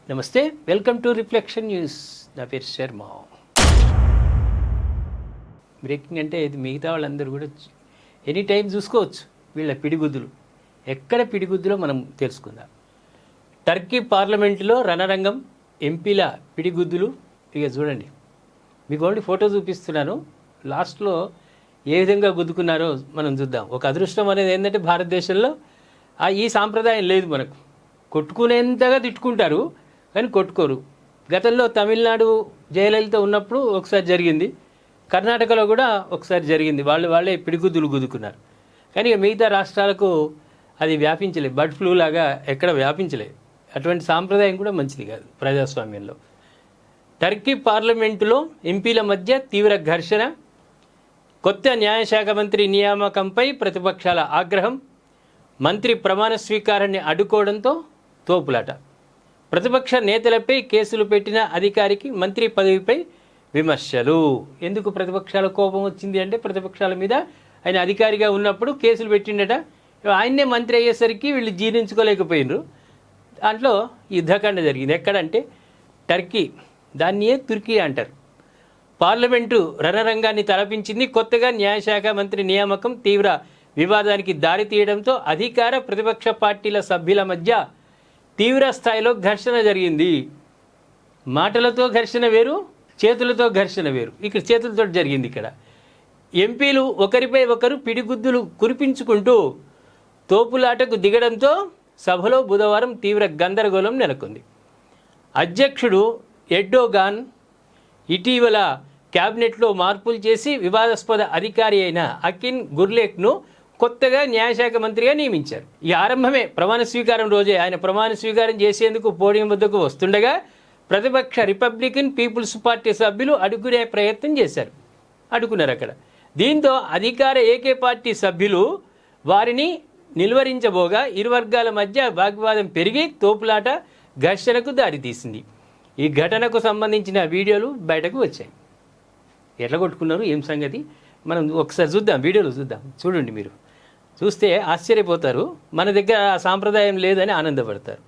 నమస్తే, welcome to reflection news. నా పేరు శర్మ. బ్రేకింగ్ అంటే ఇది మిగతా వాళ్ళందరూ కూడా ఎనీ టైం చూసుకోవచ్చు. వీళ్ళ పిడిగుద్దులు ఎక్కడ పిడిగుద్దులో మనం తెలుసుకుందాం. టర్కీ పార్లమెంటులో రణరంగం, ఎంపీల పిడిగుద్దులు. ఇక చూడండి, మీకు ఓన్లీ ఫోటో చూపిస్తున్నాను. లాస్ట్లో ఏ విధంగా గుద్దుకున్నారో మనం చూద్దాం. ఒక అదృష్టం అనేది ఏంటంటే భారతదేశంలో ఈ సాంప్రదాయం లేదు. మనకు కొట్టుకునేంతగా తిట్టుకుంటారు కానీ కొట్టుకోరు. గతంలో తమిళనాడు జయలలిత ఉన్నప్పుడు ఒకసారి జరిగింది, కర్ణాటకలో కూడా ఒకసారి జరిగింది. వాళ్ళే పిడిగుద్దులు గుద్దుకున్నారు. కానీ మిగతా రాష్ట్రాలకు అది వ్యాపించలేదు, బర్డ్ ఫ్లూ లాగా ఎక్కడ వ్యాపించలేదు. అటువంటి సాంప్రదాయం కూడా మంచిది కాదు ప్రజాస్వామ్యంలో. టర్కీ పార్లమెంటులో ఎంపీల మధ్య తీవ్ర ఘర్షణ, కొత్త న్యాయశాఖ మంత్రి నియామకంపై ప్రతిపక్షాల ఆగ్రహం, మంత్రి ప్రమాణ స్వీకారాన్ని అడ్డుకోవడంతో తోపులాట, ప్రతిపక్ష నేతలపై కేసులు పెట్టిన అధికారికి మంత్రి పదవిపై విమర్శలు. ఎందుకు ప్రతిపక్షాల కోపం వచ్చింది అంటే, ప్రతిపక్షాల మీద ఆయన అధికారిగా ఉన్నప్పుడు కేసులు పెట్టిండట. ఆయన్నే మంత్రి అయ్యేసరికి వీళ్ళు జీర్ణించుకోలేకపోయినరు. దాంట్లో యుద్ధకాండ జరిగింది. ఎక్కడంటే టర్కీ, దాన్నే తుర్కీ అంటారు. పార్లమెంటు రణరంగాన్ని తలపించింది. కొత్తగా న్యాయశాఖ మంత్రి నియామకం తీవ్ర వివాదానికి దారితీయడంతో అధికార ప్రతిపక్ష పార్టీల సభ్యుల మధ్య తీవ్ర స్థాయిలో ఘర్షణ జరిగింది. మాటలతో ఘర్షణ వేరు, చేతులతో ఘర్షణ వేరు. ఇక్కడ చేతులతో జరిగింది. ఇక్కడ ఎంపీలు ఒకరిపై ఒకరు పిడిగుద్దులు కురిపించుకుంటూ తోపులాటకు దిగడంతో సభలో బుధవారం తీవ్ర గందరగోళం నెలకొంది. అధ్యక్షుడు ఎర్డోగాన్ ఇటీవల క్యాబినెట్లో మార్పులు చేసి వివాదాస్పద అధికారి అయిన అకిన్ గుర్లేక్ను కొత్తగా న్యాయశాఖ మంత్రిగా నియమించారు. ఈ ఆరంభమే ప్రమాణ స్వీకారం రోజే ఆయన ప్రమాణ స్వీకారం చేసేందుకు పోడియం వద్దకు వస్తుండగా ప్రతిపక్ష రిపబ్లికన్ పీపుల్స్ పార్టీ సభ్యులు అడ్డుకునే ప్రయత్నం చేశారు. అడ్డుకున్నారు అక్కడ. దీంతో అధికార ఏకే పార్టీ సభ్యులు వారిని నిలువరించబోగా ఇరు వర్గాల మధ్య వాగ్వాదం పెరిగి తోపులాట, ఘర్షణకు దారితీసింది. ఈ ఘటనకు సంబంధించిన వీడియోలు బయటకు వచ్చాయి. ఎట్లా కొట్టుకున్నారు, ఏం సంగతి మనం ఒకసారి చూద్దాం. వీడియోలు చూద్దాం. చూడండి, మీరు చూస్తే ఆశ్చర్యపోతారు. మన దగ్గర ఆ సాంప్రదాయం లేదని ఆనందపడతారు.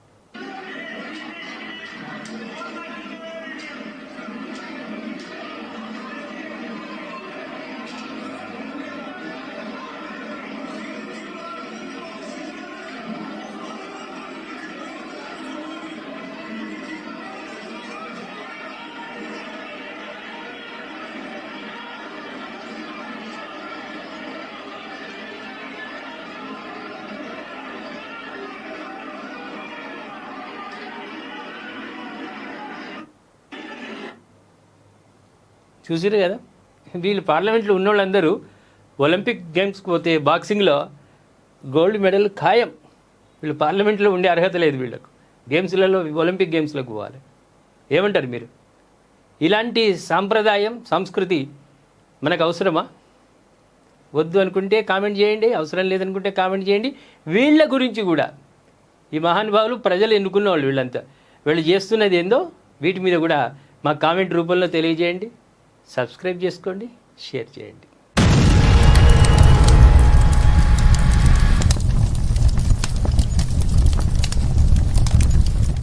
చూసిరు కదా, వీళ్ళు పార్లమెంట్లో ఉన్నోళ్ళందరూ ఒలింపిక్ గేమ్స్కి పోతే బాక్సింగ్లో గోల్డ్ మెడల్ ఖాయం. వీళ్ళు పార్లమెంట్లో ఉండే అర్హత లేదు వీళ్ళకు. గేమ్స్లలో ఒలింపిక్ గేమ్స్లోకి పోవాలి. ఏమంటారు మీరు? ఇలాంటి సాంప్రదాయం, సంస్కృతి మనకు అవసరమా? వద్దు అనుకుంటే కామెంట్ చేయండి, అవసరం లేదనుకుంటే కామెంట్ చేయండి. వీళ్ళ గురించి కూడా, ఈ మహానుభావులు ప్రజలు ఎన్నుకున్న వాళ్ళు వీళ్ళంతా, వీళ్ళు చేస్తున్నది ఏందో వీటి మీద కూడా మా కామెంట్ రూపంలో తెలియజేయండి. సబ్స్క్రైబ్ చేసుకోండి, షేర్ చేయండి.